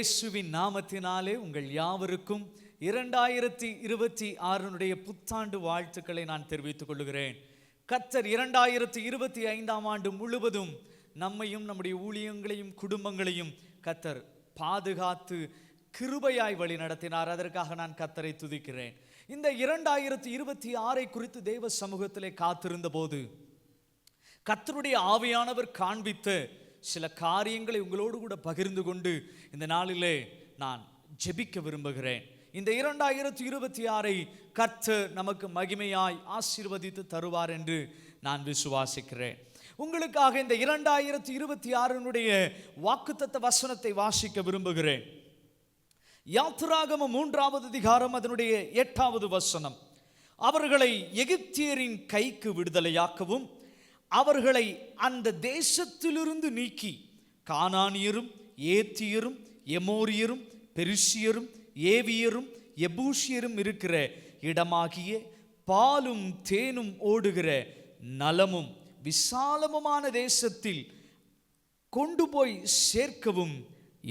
இயேசுவின் நாமத்தினாலே உங்கள் யாவருக்கும் 2026 புத்தாண்டு வாழ்த்துக்களை நான் தெரிவித்துக் கொள்கிறேன். கர்த்தர் 2025 ஆண்டு முழுவதும் நம்மையும் நம்முடைய ஊழியங்களையும் குடும்பங்களையும் கர்த்தர் பாதுகாத்து கிருபையாய் வழி நடத்தினார். அதற்காக நான் கர்த்தரை துதிக்கிறேன். இந்த 2026 குறித்து தேவ சமூகத்திலே காத்திருந்த போது கர்த்தருடைய ஆவியானவர் காண்பித்த சில காரியங்களை உங்களோடு கூட பகிர்ந்து கொண்டு இந்த நாளிலே நான் ஜெபிக்க விரும்புகிறேன். இந்த 2026 கர்த்தர் நமக்கு மகிமையாய் ஆசீர்வதித்து தருவார் என்று நான் விசுவாசிக்கிறேன். உங்களுக்காக இந்த 2026 வாக்குத்தத்த வசனத்தை வாசிக்க விரும்புகிறேன். யாத்திராகமம் 3 அதிகாரம் அதனுடைய 8 வசனம். அவர்களை எகிப்தியரின் கைக்கு விடுதலையாக்கவும் அவர்களை அந்த தேசத்திலிருந்து நீக்கி கானானியரும் ஏத்தியரும் எமோரியரும் பெரிசியரும் ஏவியரும் எபூசியரும் இருக்கிற இடமாகிய பாலும் தேனும் ஓடுகிற நலமும் விசாலமுமான தேசத்தில் கொண்டு போய் சேர்க்கவும்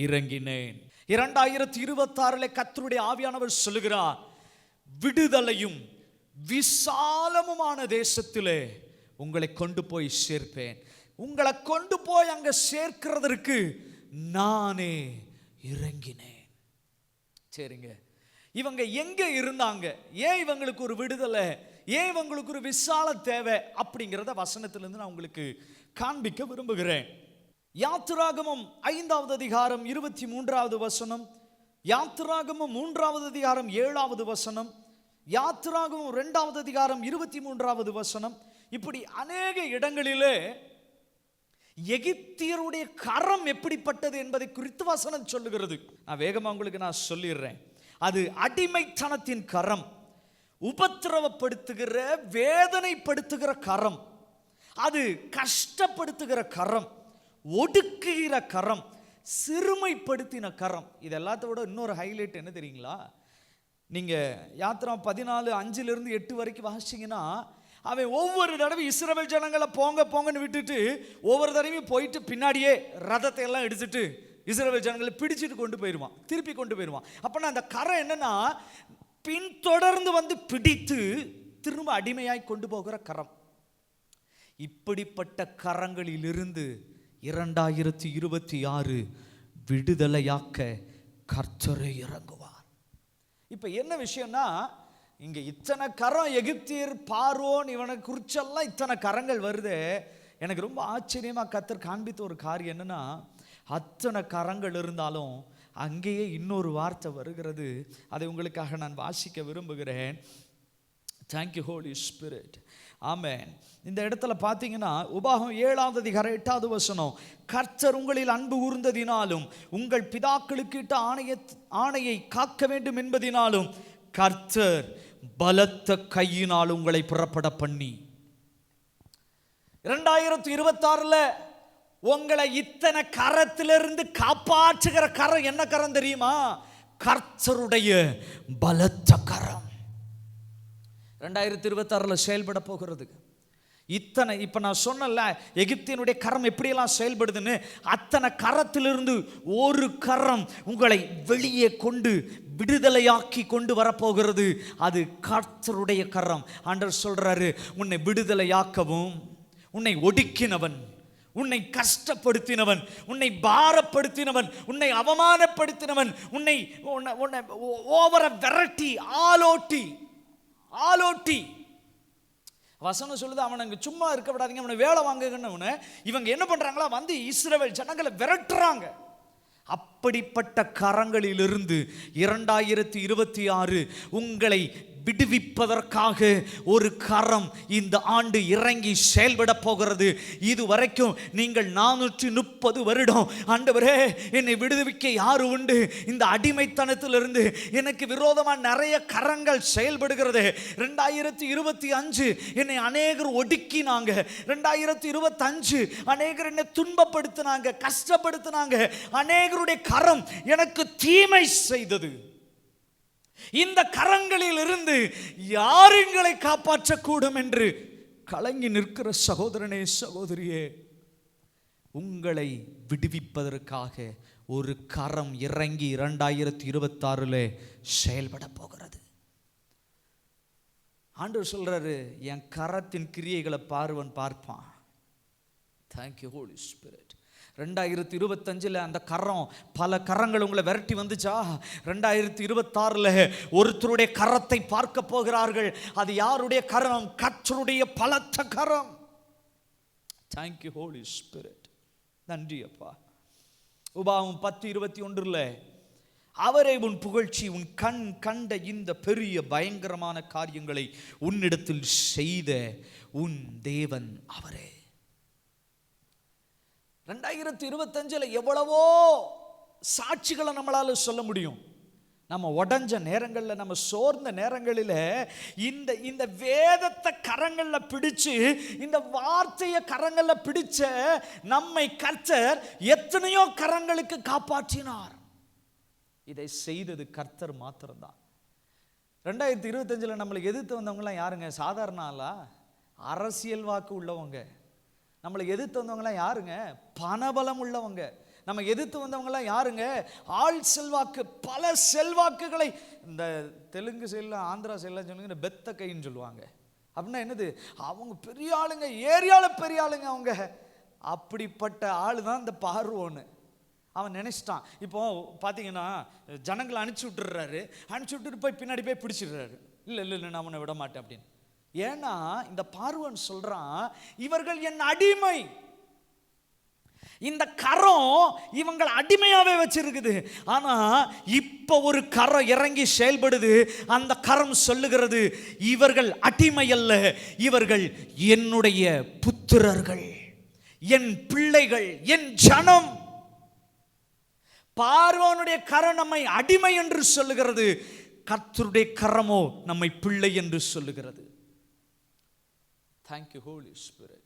இறங்கினேன். 2026 கர்த்தருடைய ஆவியானவர் சொல்லுகிறார், விடுதலையும் விசாலமுமான தேசத்திலே உங்களை கொண்டு போய் சேர்ப்பேன். உங்களை கொண்டு போய் அங்க சேர்க்கிறதற்கு நானே இறங்கினேன். சரிங்க, இவங்க எங்க இருந்தாங்க? ஏன் இவங்களுக்கு ஒரு விடுதலை, ஏன் இவங்களுக்கு ஒரு விசால தேவை அப்படிங்கிறத வசனத்திலிருந்து நான் உங்களுக்கு காண்பிக்க விரும்புகிறேன். யாத்திராகமம் 5 அதிகாரம் 23 வசனம், யாத்திராகமம் 3 அதிகாரம் 7 வசனம், யாத்திராகமம் 2 அதிகாரம் 23 வசனம், இப்படி அநேக இடங்களிலே எகிப்தியருடைய கரம் எப்படிப்பட்டது என்பதை குறித்து வசனம் சொல்லுகிறது. நான் வேகமா உங்களுக்கு நான் சொல்லிடுறேன். அது அடிமைத்தனத்தின் கரம், உபத்திரவப்படுத்துகிற வேதனைப்படுத்துகிற கரம், அது கஷ்டப்படுத்துகிற கரம், ஒடுக்குகிற கரம், சிறுமைப்படுத்தின கரம். இது எல்லாத்தோட இன்னொரு ஹைலைட் என்ன தெரியுங்களா? நீங்க யாத்திரா 14:5 வரைக்கும் வாசிச்சீங்கன்னா, அவன் ஒவ்வொரு தடவை இஸ்ரவேல் ஜனங்களை போங்க போங்கன்னு விட்டுட்டு ஒவ்வொரு தடவையும் போயிட்டு பின்னாடியே ரதத்தை எல்லாம் எடுத்துட்டு இஸ்ரவேல் ஜனங்களை பிடிச்சிட்டு கொண்டு போயிடுவான், திருப்பி கொண்டு போயிடுவான். அப்பனா அந்த கரம் என்னன்னா, பின்தொடர்ந்து வந்து பிடித்து திரும்ப அடிமையாய் கொண்டு போகிற கரம். இப்படிப்பட்ட கரங்களிலிருந்து 2026 விடுதலையாக்க கர்த்தரே இறங்குவார். இப்ப என்ன விஷயம்னா, இங்க இத்தனை கரம், எகிப்தியர், பார்வோன், இவனை குறிச்செல்லாம் இத்தனை கரங்கள் வருது. எனக்கு ரொம்ப ஆச்சரியமா கர்த்தர் காண்பித்த ஒரு காரியம் என்னன்னா, அத்தனை கரங்கள் இருந்தாலும் அங்கேயே இன்னொரு வார்த்தை வருகிறது. அதை உங்களுக்காக நான் வாசிக்க விரும்புகிறேன். Thank you holy spirit. ஆமென். இந்த இடத்துல பார்த்தீங்கன்னா உபாகம் 7 அதிகாரம் 8 வசனம், கர்த்தர் உங்களில் அன்பு கூர்ந்ததினாலும் உங்கள் பிதாக்களுக்கு இட்ட ஆணையை காக்க வேண்டும் என்பதினாலும் கர்த்தர் பலத்த கையினால் உங்களை புறப்பட பண்ணி 2026 உங்களை இத்தனை கரத்திலிருந்து காப்பாற்றுகிற கரம் என்ன கரம் தெரியுமா? கர்த்தருடைய பலத்த கரம் 2026 செயல்பட போகிறது. இத்தனை இப்ப நான் சொன்னல எகிப்தியனுடைய கரம் எப்படியெல்லாம் செயல்படுதுன்னு, அத்தனை கரத்திலிருந்து ஒரு கரம் உங்களை வெளியே கொண்டு விடுதலையாக்கி கொண்டு வரப்போகிறது. அது கர்த்தருடைய கரம். ஆண்டவர் சொல்றாரு, உன்னை விடுதலையாக்கவும், உன்னை ஒடுக்கினவன், உன்னை கஷ்டப்படுத்தினவன், உன்னை பாரப்படுத்தினவன், உன்னை அவமானப்படுத்தினவன், உன்னை ஓவர விரட்டி ஆலோட்டி வசனம் சொல்லுது, அவன் அங்கே சும்மா இருக்க விடாதீங்க, அவனை வேலை வாங்குங்கன்னு. இவங்க என்ன பண்றாங்களா, வந்து இஸ்ரவேல் ஜனங்களை விரட்டுறாங்க. அப்படிப்பட்ட கரங்களிலிருந்து 2026 உங்களை விடுவிப்பதற்காக ஒரு கரம் இந்த ஆண்டு இறங்கி செயல்பட போகிறது. இதுவரைக்கும் நீங்கள் 430 வருடம் ஆண்டவரே என்னை விடுவிக்க யாரு உண்டு, இந்த அடிமைத்தனத்திலிருந்து எனக்கு விரோதமாக நிறைய கரங்கள் செயல்படுகிறது. 2025 என்னை அநேகர் ஒடுக்கினாங்க, 2025 அநேகர் என்னை துன்பப்படுத்தினாங்க, கஷ்டப்படுத்தினாங்க, அநேகருடைய கரம் எனக்கு தீமை செய்தது. இந்த கரங்களில் இருந்து யாருங்களை காப்பாற்றக்கூடும் என்று கலங்கி நிற்கிற சகோதரனே, சகோதரியே, உங்களை விடுவிப்பதற்காக ஒரு கரம் இறங்கி 2026 செயல்பட போகிறது. ஆண்டவர் சொல்றாரு, என் கரத்தின் கிரியைகளை பார்ப்பான். Thank you holy spirit. 2025 அந்த கரம், பல கரங்கள் உங்களை விரட்டி வந்துச்சா? 2026 ஒருத்தருடைய கரத்தை பார்க்க போகிறார்கள். அது யாருடைய கரம்? கர்த்தருடைய பலத்த கரம். Thank you holy spirit. நன்றி அப்பா. உபாகமம் 10:21 அவரே உன் புகழ்ச்சி, உன் கண் கண்ட இந்த பெரிய பயங்கரமான காரியங்களை உன்னிடத்தில் செய்த உன் தேவன் அவரே. 2025 எவ்வளவோ சாட்சிகளை நம்மளால சொல்ல முடியும். நம்ம உடஞ்ச நேரங்களில், நம்ம சோர்ந்த நேரங்களில் இந்த வேதத்தை கரங்களில் பிடிச்சு, இந்த வார்த்தையை கரங்களில் பிடிச்ச நம்மை கர்த்தர் எத்தனையோ கரங்களுக்கு காப்பாற்றினார். இதை செய்தது கர்த்தர் மாத்திரம்தான். 2025 நம்மளுக்கு எதிர்த்து வந்தவங்களாம் யாருங்க? சாதாரண ஆளா? அரசியல் வாக்கு உள்ளவங்க. நம்மளை எதிர்த்து வந்தவங்களாம் யாருங்க? பணபலம் உள்ளவங்க. நம்ம எதிர்த்து வந்தவங்களாம் யாருங்க? ஆள் செல்வாக்கு, பல செல்வாக்குகளை. இந்த தெலுங்கு சைடில், ஆந்திரா சைடில் சொன்னீங்க பெத்த கைன்னு சொல்லுவாங்க. அப்படின்னா என்னது? அவங்க பெரிய ஆளுங்க, ஏரியாவில் பெரிய ஆளுங்க அவங்க. அப்படிப்பட்ட ஆள் தான் இந்த பார்வோன்னு. அவன் நினைச்சிட்டான். இப்போ பார்த்தீங்கன்னா ஜனங்களை அனுப்பிச்சி விட்டுறாரு. அனுப்பிச்சி விட்டுட்டு போய் பின்னாடி போய் பிடிச்சிடுறாரு. இல்லை நான் உன்னை விட மாட்டேன் அப்படின்னு. ஏன்னா இந்த பார்வோன் சொல்றான், இவர்கள் என் அடிமை. இந்த கரம் இவங்களை அடிமையாவே வச்சிருக்குது. ஆனா இப்ப ஒரு கரம் இறங்கி செயல்படுது. அந்த கரம் சொல்லுகிறது, இவர்கள் அடிமை அல்ல, இவர்கள் என்னுடைய புத்திரர்கள், என் பிள்ளைகள், என் ஜனம். பார்வோனுடைய கரம் நம்மை அடிமை என்று சொல்லுகிறது, கர்த்தருடைய கரமோ நம்மை பிள்ளை என்று சொல்லுகிறது. Thank you Holy Spirit.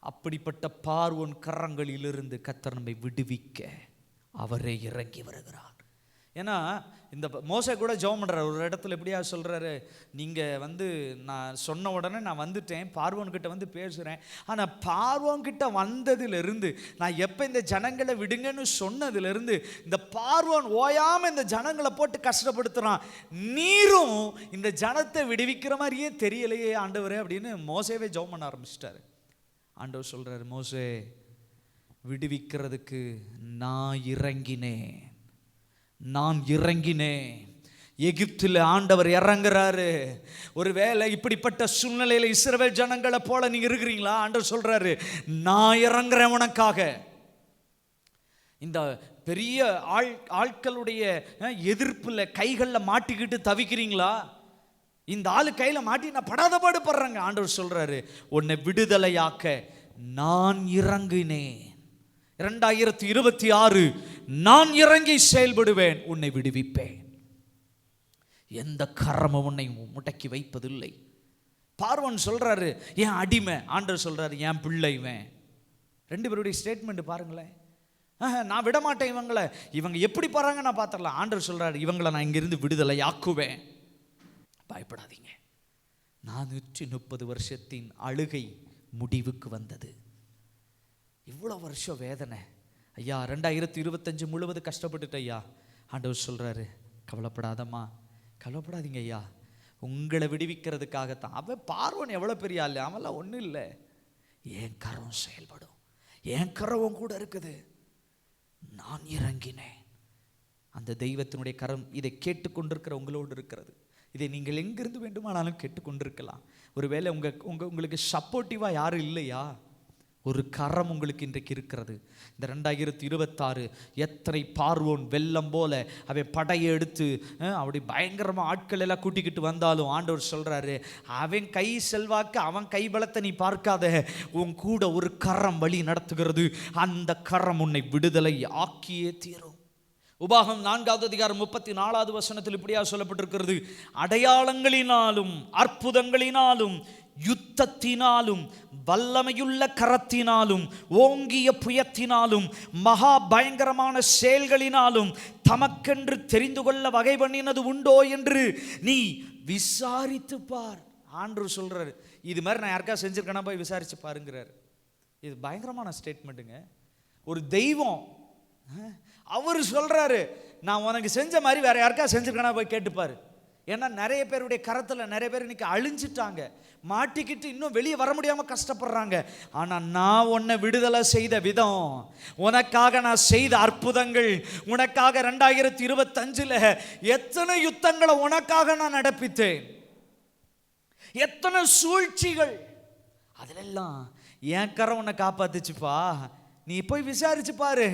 அப்படிப்பட்ட பார்வோன் கரங்களிலிருந்து கர்த்தர் நம்மை விடுவிக்க அவரே இறங்கி வருகிறார். ஏன்னா இந்த மோசே கூட ஜெபம் பண்றாரு. ஒரு இடத்துல எப்படியா சொல்றாரு, நீங்க நான் சொன்ன உடனே நான் வந்துட்டேன், பார்வோன் கிட்ட பேசுறேன். ஆனா பார்வோன் கிட்ட வந்ததிலிருந்து, நான் எப்ப இந்த ஜனங்களை விடுங்கன்னு சொன்னதிலிருந்து, இந்த பார்வோன் ஓயாம இந்த ஜனங்களை போட்டு கஷ்டப்படுத்துறான். நீரும் இந்த ஜனத்தை விடுவிக்கிற மாதிரியே தெரியலையே ஆண்டவரே அப்படின்னு மோசேவே ஜெபம் பண்ண ஆரம்பிச்சிட்டாரு. ஆண்டவர் சொல்றாரு, மோசே, விடுவிக்கிறதுக்கு நான் இறங்கினேன். எகிப்தில் ஆண்டவர் இறங்குறாரு. ஒருவேளை இப்படிப்பட்ட சூழ்நிலையில இஸ்ரவேல் ஜனங்களை போல நீங்க இருக்கிறீங்களா? ஆண்டவர் சொல்றாரு, நான் இறங்குறேன் உனக்காக. இந்த பெரிய ஆட்களுடைய எதிர்ப்புல கைகளில் மாட்டிக்கிட்டு தவிக்கிறீங்களா? இந்த ஆளு கையில மாட்டி நான் படாத பாடுபடுறேங்க. ஆண்டவர் சொல்றாரு, உன்னை விடுதலையாக்க நான் இறங்கினேன். 2026 நான் இறங்கி செயல்படுவேன், உன்னை விடுவிப்பேன். எந்த கரமும் உன்னை முடக்கி வைப்பதில்லை. பார்வோன் சொல்றாரு, என் அடிமை. ஆண்டவர் சொல்றாரு, என் பிள்ளைவன். ரெண்டு பேருடைய ஸ்டேட்மெண்ட் பாருங்களேன். நான் விட மாட்டேன் இவங்களை, இவங்க எப்படி போறாங்க நான் பார்த்துடலாம். ஆண்டவர் சொல்றாரு, இவங்களை நான் இங்கிருந்து விடுதலை ஆக்குவேன், பயப்படாதீங்க. 430 வருஷத்தின் அழுகை முடிவுக்கு வந்தது. இவ்வளோ வருஷம் வேதனை ஐயா, 2025 முழுவதும் கஷ்டப்பட்டுட்டு ஐயா. ஆண்டவர் சொல்றாரு, கவலைப்படாதம்மா, கவலைப்படாதீங்க ஐயா, உங்களை விடுவிக்கிறதுக்காகத்தான். அவன் பார்வோன் எவ்வளோ பெரிய ஆள், அவன்லாம் ஒன்றும் இல்லை. என் கரம் செயல்படும், என் கரம் கூட இருக்குது. நான் இறங்கினேன். அந்த தெய்வத்தினுடைய கரம் இதை கேட்டுக்கொண்டிருக்கிற உங்களோடு இருக்கிறது. இதை நீங்கள் எங்கிருந்து வேண்டுமானாலும் கேட்டுக்கொண்டிருக்கலாம். ஒருவேளை உங்களுக்கு சப்போர்ட்டிவாக யாரும் இல்லையா? ஒரு கரம் உங்களுக்கு இன்றைக்கு இருக்கிறது. இந்த 2026 எத்தனை பார்வோன் வெள்ளம் போல அவன் படையை எடுத்து அப்படி பயங்கரமாக ஆட்கள் எல்லாம் கூட்டிக்கிட்டு வந்தாலும் ஆண்டவர் சொல்றாரு, அவன் கை செல்வாக்கு, அவன் கை பலத்தை நீ பார்க்காத, உன் கூட ஒரு கரம் வழி நடத்துகிறது. அந்த கரம் உன்னை விடுதலை ஆக்கியே தீரும். உபாகம் 4வது அதிகாரம் 34வது வசனத்தில் இப்படியா சொல்லப்பட்டிருக்கிறது, அடையாளங்களினாலும் அற்புதங்களினாலும் யுத்தத்தினாலும் வல்லமையுள்ள கரத்தினாலும் ஓங்கிய புயத்தினாலும் மகா பயங்கரமான செயல்களினாலும் தமக்கென்று தெரிந்து கொள்ள வகை பண்ணினது உண்டோ என்று நீ விசாரித்து பார். ஆண்டவர் சொல்றாரு, இது மாதிரி நான் யாருக்கா செஞ்சிருக்கேன்னா போய் விசாரிச்சு பாருங்கிறார். இது பயங்கரமான ஸ்டேட்மெண்ட்டுங்க. ஒரு தெய்வம் அவர் சொல்றாரு, நான் உனக்கு செஞ்ச மாதிரி வேற யாருக்கா செஞ்சிருக்கா போய் கேட்டுப்பாரு. ஏன்னா நிறைய பேருடைய கரத்தில் நிறைய பேர் இன்னைக்கு அழிஞ்சிட்டாங்க, மாட்டிக்கிட்டு இன்னும் வெளியே வர முடியாம கஷ்டப்படுறாங்க. ஆனா நான் உன்னை விடுதலை செய்த விதம், உனக்காக நான் செய்த அற்புதங்கள், உனக்காக 2025 எத்தனை யுத்தங்களை உனக்காக நான் நடப்பித்தேன், எத்தனை சூழ்ச்சிகள், அதிலெல்லாம் என் கரம் உன்னை காப்பாத்துச்சுப்பா. நீ போய் விசாரிச்சு பாரு,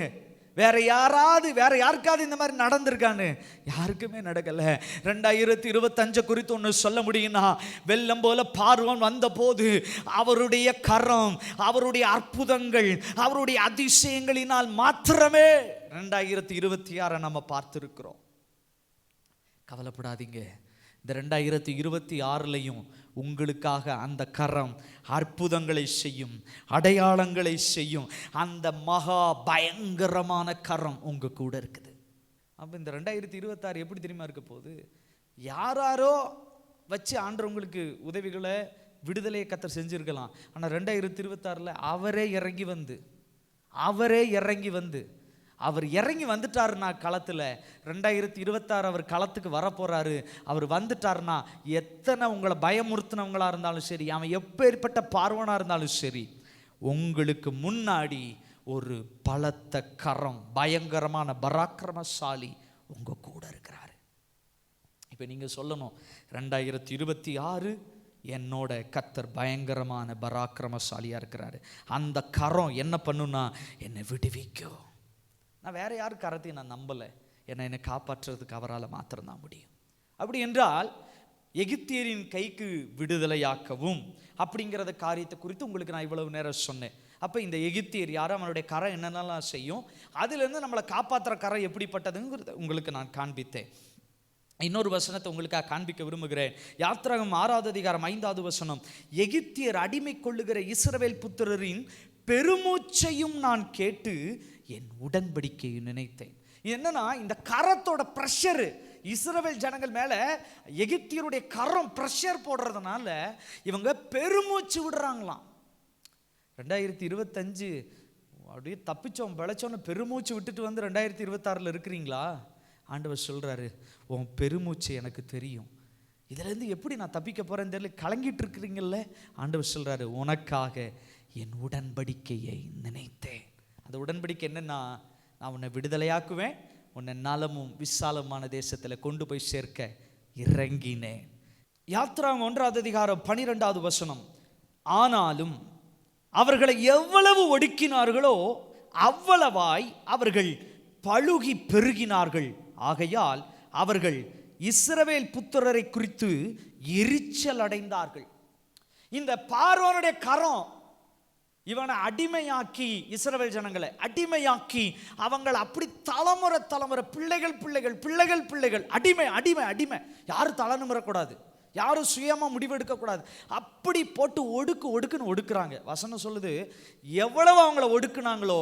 வேற யாருக்காவது இந்த மாதிரி நடந்திருக்கான்னு. யாருக்குமே நடக்கல. 2025 குறித்து ஒன்று சொல்ல முடியும்னா, வெள்ளம் போல பார்வோன் வந்த போது அவருடைய கரம், அவருடைய அற்புதங்கள், அவருடைய அதிசயங்களினால் மாத்திரமே 2026 நம்ம பார்த்திருக்கிறோம். கவலைப்படாதீங்க, இந்த 2026 உங்களுக்காக அந்த கரம் அற்புதங்களை செய்யும், அடையாளங்களை செய்யும். அந்த மகா பயங்கரமான கரம் உங்க கூட இருக்குது. அப்போ இந்த 2026 எப்படி தெரியுமா இருக்க போகுது? யாரோ வச்சு ஆண்டவர் உங்களுக்கு உதவிகளை, விடுதலையை கர்த்தர் செஞ்சிருக்கலாம். ஆனால் 2026 அவரே இறங்கி வந்து அவர் இறங்கி வந்துட்டாருன்னா களத்தில், 2026 அவர் களத்துக்கு வரப்போறாரு. அவர் வந்துட்டாருன்னா எத்தனை உங்களை பயமுறுத்தினவங்களா இருந்தாலும் சரி, அவன் எப்பேற்பட்ட பார்வனா இருந்தாலும் சரி, உங்களுக்கு முன்னாடி ஒரு பலத்த கரம், பயங்கரமான பராக்கிரமசாலி உங்க கூட இருக்கிறாரு. இப்போ நீங்க சொல்லணும், 2026 என்னோட கர்த்தர் பயங்கரமான பராக்கிரமசாலியா இருக்கிறாரு. அந்த கரம் என்ன பண்ணுன்னா என்னை விடுவிக்கும். நான் வேற யாரு கரத்தையும் நான் நம்பலை, என்னை காப்பாற்றுறதுக்கு அவரால் மாத்திரம்தான் முடியும். அப்படி என்றால் எகிப்தியரின் கைக்கு விடுதலையாக்கவும் அப்படிங்கிறத காரியத்தை குறித்து உங்களுக்கு நான் இவ்வளவு நேரம் சொன்னேன். அப்போ இந்த எகிப்தியர் யாரும், அவனுடைய கரம் என்னென்னலாம் செய்யும், அதுலேருந்து நம்மளை காப்பாற்றுற கரம் எப்படிப்பட்டதுங்கிறத உங்களுக்கு நான் காண்பித்தேன். இன்னொரு வசனத்தை உங்களுக்காக காண்பிக்க விரும்புகிறேன். யாத்திராகமம் 6வது அதிகாரம் 5வது வசனம், எகிப்தியர் அடிமை கொள்ளுகிற இஸ்ரவேல் புத்திரரின் பெருமூச்சையும் நான் கேட்டு என் உடன்படிக்கையை நினைத்தேன். என்னன்னா, இந்த கரத்தோட பிரஷர் இஸ்ரவேல் ஜனங்கள் மேல எகிப்தியருடைய கரம் பிரஷர் போடுறதுனால இவங்க பெருமூச்சு விடுறாங்களாம். 2025 அப்படியே தப்பிச்சோம் பிழைச்சோன்னு பெருமூச்சு விட்டுட்டு வந்து 2026 இருக்கிறீங்களா? ஆண்டவர் சொல்றாரு, உன் பெருமூச்சு எனக்கு தெரியும், இதுலேருந்து எப்படி நான் தப்பிக்க போறேன்னு தெரியல, கலங்கிட்டு இருக்கிறீங்கல்ல. ஆண்டவர் சொல்றாரு, உனக்காக என் உடன்படிக்கையை நினைத்தேன். அந்த உடன்படிக்கை என்னன்னா, நான் உன்னை விடுதலையாக்குவேன், உன்னை நலமும் விசாலமான தேசத்தில் கொண்டு போய் சேர்க்க இறங்கினேன். யாத்திராகமம் 1வது அதிகாரம் 12வது வசனம், ஆனாலும் அவர்களை எவ்வளவு ஒடுக்கினார்களோ அவ்வளவாய் அவர்கள் பழுகி பெருகினார்கள். ஆகையால் அவர்கள் இஸ்ரவேல் புத்திரரை குறித்து எரிச்சல் அடைந்தார்கள். இந்த பார்வோனுடைய கரம் இவனை அடிமையாக்கி, இஸ்ரவேல் ஜனங்களை அடிமையாக்கி, அவங்களை அப்படி தலைமுறை பிள்ளைகள் அடிமை. யாரும் தலை நிமிரக்கூடாது, யாரும் சுயமா முடிவெடுக்கக்கூடாது, அப்படி போட்டு ஒடுக்குன்னு ஒடுக்குறாங்க. வசனம் சொல்லுது, எவ்வளவு அவங்களை ஒடுக்குனாங்களோ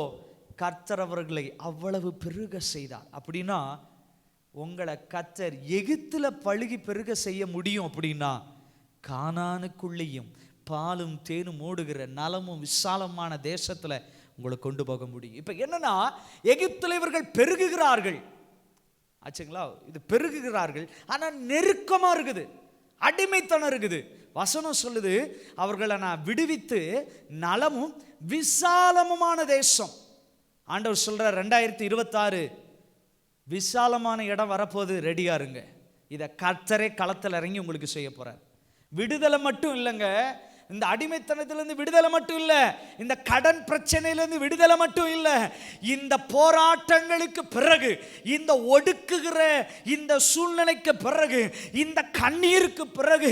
கர்த்தர் அவர்களை அவ்வளவு பெருக செய்தார். அப்படின்னா உங்களை கர்த்தர் எகிப்துல பழுகி பெருக செய்ய முடியும். அப்படின்னா கானானுக்குள்ளேயும் பாலும் தேனும் ஓடுகிற நலமும் விசாலமான தேசத்துல உங்களை கொண்டு போக முடியும். இப்ப என்னன்னா, எகிப்துல இவர்கள் பெருகுகிறார்கள் ஆச்சுங்களா, இது பெருகுகிறார்கள், ஆனா நெருக்கமா இருக்குது, அடிமைத்தனம் இருக்குது. வசனம் சொல்லுது, அவர்களை நான் விடுவித்து நலமும் விசாலமுமான தேசம். ஆண்டவர் சொல்ற 2026 விசாலமான இடம் வரப்போது, ரெடியா இருங்க. இதை கர்த்தரே களத்தில் இறங்கி உங்களுக்கு செய்ய போறார். விடுதலை மட்டும் இல்லைங்க, இந்த அடிமைத்தனத்திலிருந்து விடுதலை மட்டும் இல்லை, இந்த கடன் பிரச்சனையிலிருந்து விடுதலை மட்டும் இல்லை, இந்த போராட்டங்களுக்கு பிறகு, இந்த ஒடுக்குகிற இந்த சூழ்நிலைக்கு பிறகு, இந்த கண்ணீருக்கு பிறகு,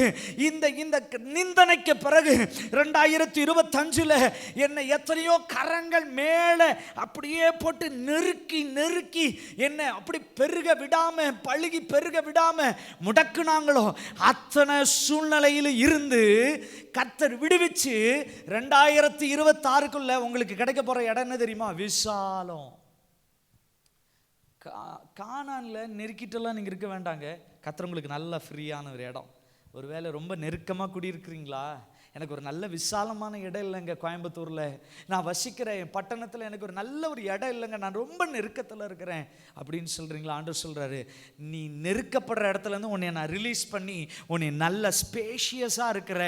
இந்த இந்த நிந்தனைக்கு பிறகு 2025 என்னை எத்தனையோ கரங்கள் மேலே அப்படியே போட்டு நெருக்கி என்னை அப்படி பெருக விடாம, பழுகி பெருக விடாம முடக்குனாங்களோ, அத்தனை சூழ்நிலையில் இருந்து கர்த்தர் விடுவிச்சு 2026 உங்களுக்கு கிடைக்க போற இடம் என்ன தெரியுமா? விசாலம். கானான்ல நெருக்கிட்டெல்லாம் நீங்க இருக்க வேண்டாங்க. கர்த்தர் உங்களுக்கு நல்ல ஃப்ரீயான ஒரு இடம். ஒருவேளை ரொம்ப நெருக்கமா குடியிருக்கிறீங்களா, எனக்கு ஒரு நல்ல விசாலமான இடம் இல்லைங்க கோயம்புத்தூரில், நான் வசிக்கிறேன் என் பட்டணத்தில் எனக்கு ஒரு நல்ல ஒரு இடம் இல்லைங்க, நான் ரொம்ப நெருக்கத்தில் இருக்கிறேன் அப்படின்னு சொல்கிறீங்களா? ஆண்டவர் சொல்கிறாரு, நீ நெருக்கப்படுற இடத்துலேருந்து உன்னை நான் ரிலீஸ் பண்ணி உன்னை நல்ல ஸ்பேஷியஸாக இருக்கிற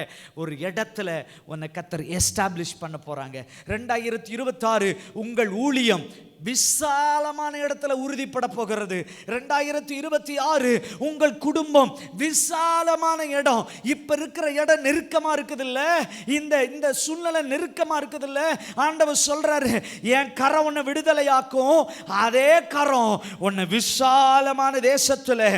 ஒரு இடத்துல உன்னை கர்த்தர் எஸ்டாப்ளிஷ் பண்ண போகிறாங்க. 2026 உங்கள் ஊழியம் விசாலமான இடத்துல உறுதிப்பட போகிறது. 2026 உங்கள் குடும்பம் விசாலமான இடம். இப்ப இருக்கிற இடம் நெருக்கமா இருக்குதுல்ல, இந்த சூழ்நிலை நெருக்கமா இருக்குதுல்ல, ஆண்டவர் சொல்றாரு, என் கரம் உன்னை விடுதலையாக்கும், அதே கரம் உன்னை விசாலமான தேசத்துல,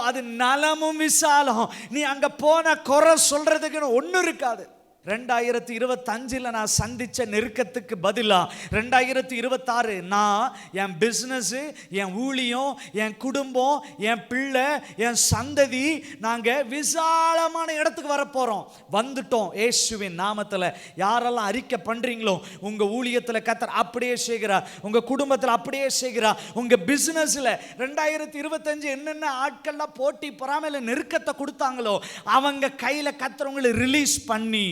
அது நலமும் விசாலம், நீ அங்க போன குறை சொல்றதுக்கு ஒன்றும் இருக்காது. 2025 நான் சந்திச்ச நெருக்கத்துக்கு பதிலா 2026 நான் என் பிஸ்னஸ், என் ஊழியம், என் குடும்பம், என் பிள்ளை, என் சந்ததி, நாங்க விசாலமான இடத்துக்கு வரப்போறோம். வந்துட்டோம் இயேசுவின் நாமத்தில். யாரெல்லாம் அறிக்கை பண்றீங்களோ உங்க ஊழியத்தில் கர்த்தர் அப்படியே செய்கிறார், உங்க குடும்பத்தில் அப்படியே செய்கிறார், உங்க பிசினஸ்ல 2025 என்னென்ன ஆட்கள்லாம் போட்டி பொறாமையில நெருக்கத்தை கொடுத்தாங்களோ அவங்க கையில கர்த்தர் உங்களை ரிலீஸ் பண்ணி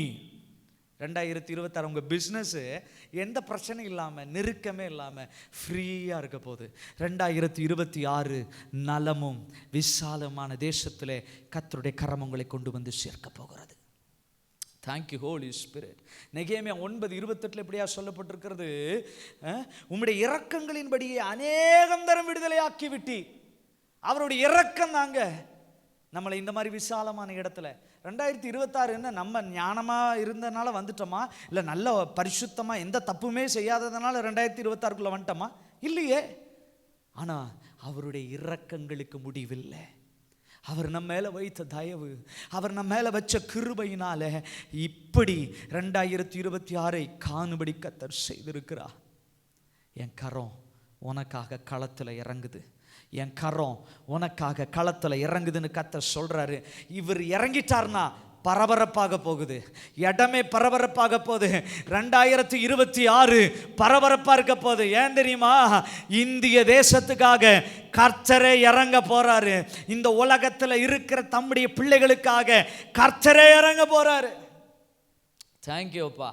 2026 உங்கள் பிஸ்னஸ்ஸு எந்த பிரச்சனையும் இல்லாமல், நெருக்கமே இல்லாமல் ஃப்ரீயாக இருக்க போகுது. 2026 நலமும் விசாலமான தேசத்தில் கர்த்தருடைய கரம் உங்களை கொண்டு வந்து சேர்க்க போகிறது. Thank you holy spirit. நெகேமியா 9:28 இப்படியா சொல்லப்பட்டிருக்கிறது, உம்முடைய இரக்கங்களின்படியே அநேகம் தரம் விடுதலையாக்கி விட்டி. அவருடைய இரக்கம் தாங்க நம்மளை இந்த மாதிரி விசாலமான இடத்துல. 2026 என்ன நம்ம ஞானமாக இருந்ததுனால வந்துட்டோமா, இல்லை நல்ல பரிசுத்தமாக எந்த தப்புமே செய்யாததுனால 2026க்குள்ளே வந்துட்டோமா? இல்லையே. ஆனால் அவருடைய இரக்கங்களுக்கு முடிவில்லை. அவர் நம்ம மேலே வைத்த தயவு, அவர் நம்ம மேலே வச்ச கிருபையினால இப்படி 2026 காணும்படி கர்த்தர் செய்திருக்கிறார். என் கரம் உனக்காக களத்தில் இறங்குது, என் கரம் உனக்காக களத்தில் இறங்குதுன்னு கர்த்தர் சொல்றாரு. இவர் இறங்கிட்டார்னா பரபரப்பாக போகுது, இடமே பரபரப்பாக போகுது. 2026 பரபரப்பா இருக்க போகுது. ஏன் தெரியுமா? இந்திய தேசத்துக்காக கர்த்தரே இறங்க போறாரு. இந்த உலகத்தில் இருக்கிற தம்முடைய பிள்ளைகளுக்காக கர்த்தரே இறங்க போறாரு. தேங்க்யூப்பா.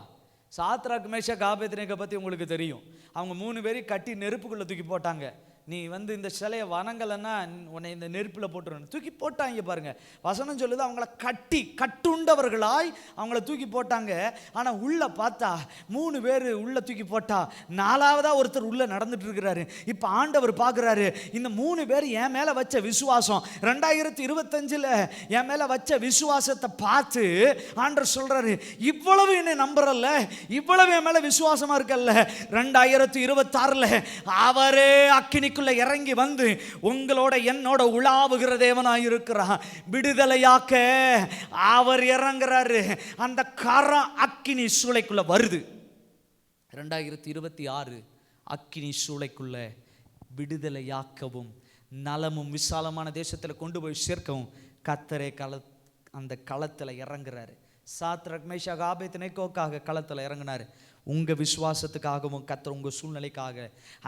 சாத்ராக் மேஷாக் ஆபேத்நேகோ பற்றி உங்களுக்கு தெரியும். அவங்க 3 பேரையும் கட்டி நெருப்புக்குள்ளே தூக்கி போட்டாங்க. நீ இந்த சிலையை வணங்கலைன்னா உன்னை இந்த நெருப்பில் போட்டுருன்னு தூக்கி போட்டாங்க. பாருங்க, வசனம் சொல்லுது அவங்கள கட்டுண்டவர்களாய் அவங்கள தூக்கி போட்டாங்க. ஆனால் உள்ள பார்த்தா 3 பேர் உள்ள தூக்கி போட்டா 4வதா ஒருத்தர் உள்ள நடந்துட்டு இருக்கிறாரு. இப்போ ஆண்டவர் பார்க்குறாரு, இந்த 3 பேர் என் மேலே வச்ச விசுவாசம், 2025 என் மேலே வச்ச விசுவாசத்தை பார்த்து ஆண்டவர் சொல்றாரு, இவ்வளவு என்னை நம்புறல்ல, இவ்வளவு என் மேலே விசுவாசமா இருக்கல்ல, 2026 அவரே அக்கினி இறங்கி வந்து உங்களோட என்னோட உலாவுகிற தேவனாய் இருக்கிறார். விடுதலையாக்க அவர் இறங்குறாரு. அந்த கரம் அக்கினி சூளைக்குள்ள வருது. 2026 அக்கினி சூளைக்குள்ள விடுதலையாக்கவும் நலமும் விசாலமான தேசத்தில் கொண்டு போய் சேர்க்கவும் கர்த்தரே அந்த களத்தில் இறங்குறாரு. சாத்ராக் மேஷாக் ஆபேத்நேகோக்காக களத்தில் இறங்கினாரு. உங்கள் விசுவாசத்துக்காகவும் கர்த்தர் உங்கள் சூழ்நிலைக்காக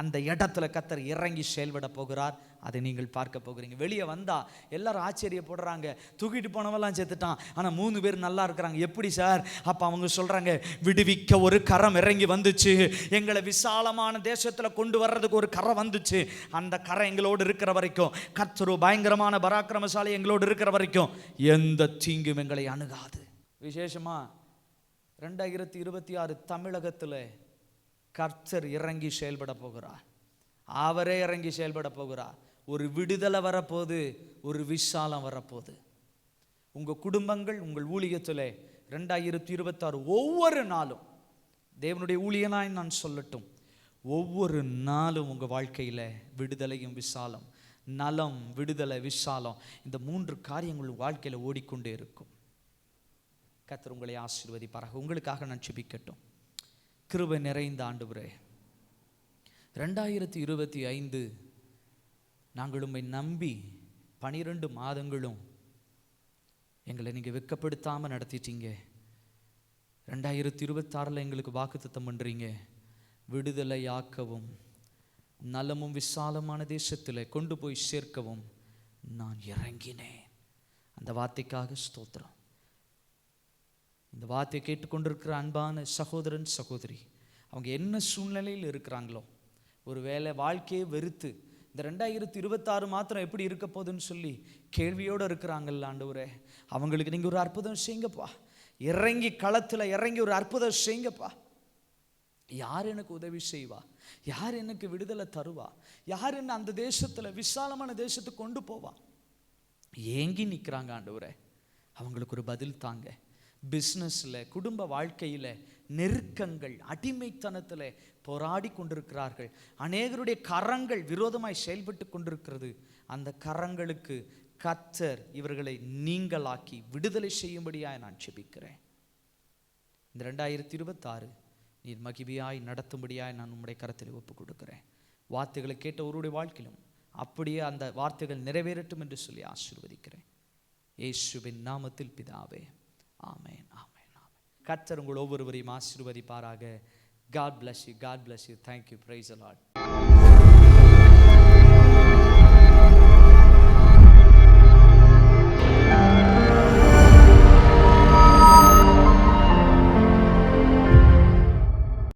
அந்த இடத்துல கர்த்தர் இறங்கி செயல்பட போகிறார். அதை நீங்கள் பார்க்க போகிறீங்க. வெளியே வந்தால் எல்லாரும் ஆச்சரியப்படுறாங்க, தூக்கிட்டு போனவெல்லாம் செத்துட்டான், ஆனால் 3 பேர் நல்லா இருக்கிறாங்க. எப்படி சார்? அப்போ அவங்க சொல்கிறாங்க, விடுவிக்க ஒரு கரம் இறங்கி வந்துச்சு, எங்களை விசாலமான தேசத்தில் கொண்டு வர்றதுக்கு ஒரு கரம் வந்துச்சு. அந்த கரம் எங்களோடு இருக்கிற வரைக்கும், கர்த்தர் பயங்கரமான பராக்கிரமசாலி எங்களோடு இருக்கிற வரைக்கும் எந்த தீங்கும் எங்களை அணுகாது. விசேஷமாக 2026 தமிழகத்தில் கர்த்தர் இறங்கி செயல்பட போகிறார். அவரே இறங்கி செயல்பட போகிறார். ஒரு விடுதலை வரப்போகுது, ஒரு விசாலம் வரப்போகுது. உங்கள் குடும்பங்கள், உங்கள் ஊழியத்தில் 2026 ஒவ்வொரு நாளும், தேவனுடைய ஊழியனாய் நான் சொல்லட்டும், ஒவ்வொரு நாளும் உங்கள் வாழ்க்கையில் விடுதலையும் விசாலம், நலம், விடுதலை, விசாலம், இந்த 3 காரியங்கள் வாழ்க்கையில் ஓடிக்கொண்டே இருக்கும். கர்த்தர் உங்களை ஆசீர்வதிப்பாராக. உங்களுக்காக நான் ஜெபிக்கட்டும். கிருபை நிறைந்த ஆண்டவரே, 2025 நாங்கள் உம்மை நம்பி 12 மாதங்களும் எங்களை நீங்கள் வெட்கப்படுத்தாமல் நடத்திட்டீங்க. 2026 எங்களுக்கு வாக்குத்தத்தம் பண்ணுறீங்க, விடுதலையாக்கவும் நலமும் விசாலமான தேசத்தில் கொண்டு போய் சேர்க்கவும் நான் இறங்கினேன். அந்த வார்த்தைக்காக ஸ்தோத்திரம். இந்த வார்த்தையை கேட்டுக்கொண்டிருக்கிற அன்பான சகோதரன் சகோதரி, அவங்க என்ன சூழ்நிலையில் இருக்கிறாங்களோ, ஒருவேளை வாழ்க்கையை வெறுத்து இந்த 2026 மாத்திரம் எப்படி இருக்க போகுதுன்னு சொல்லி கேள்வியோடு இருக்கிறாங்கல்ல ஆண்டவரே, அவங்களுக்கு நீங்கள் ஒரு அற்புதம் செய்யுங்கப்பா. இறங்கி களத்தில் இறங்கி ஒரு அற்புதம் செய்யுங்கப்பா. யார் எனக்கு உதவி செய்வா? யார் எனக்கு விடுதலை தருவா? யார் என்ன அந்த தேசத்தில் விசாலமான தேசத்துக்கு கொண்டு போவா? ஏங்கி நிற்கிறாங்க ஆண்டவரே, அவங்களுக்கு ஒரு பதில் தாங்க. பிஸ்னஸில், குடும்ப வாழ்க்கையில் நெருக்கங்கள், அடிமைத்தனத்தில் போராடி கொண்டிருக்கிறார்கள். அநேகருடைய கரங்கள் விரோதமாய் செயல்பட்டு கொண்டிருக்கிறது. அந்த கரங்களுக்கு கர்த்தர் இவர்களை நீங்களாக்கி விடுதலை செய்யும்படியாய் நான் ஜெபிக்கிறேன். இந்த 2026 நீர் மகிமையாய் நடத்தும்படியாய் நான் உம்முடைய கரத்தில் ஒப்பு கொடுக்கிறேன். வார்த்தைகளை கேட்ட ஒருவருடைய வாழ்க்கையிலும் அப்படியே அந்த வார்த்தைகள் நிறைவேறட்டும் என்று சொல்லி ஆசீர்வதிக்கிறேன். இயேசுவின் நாமத்தில் பிதாவே, ஆமென், ஆமென், ஆமென். கர்த்தர் உங்கள் ஒவ்வொருவரையும் ஆசீர்வதிப்பாராக. God bless you. God bless you. Thank you. Praise the Lord.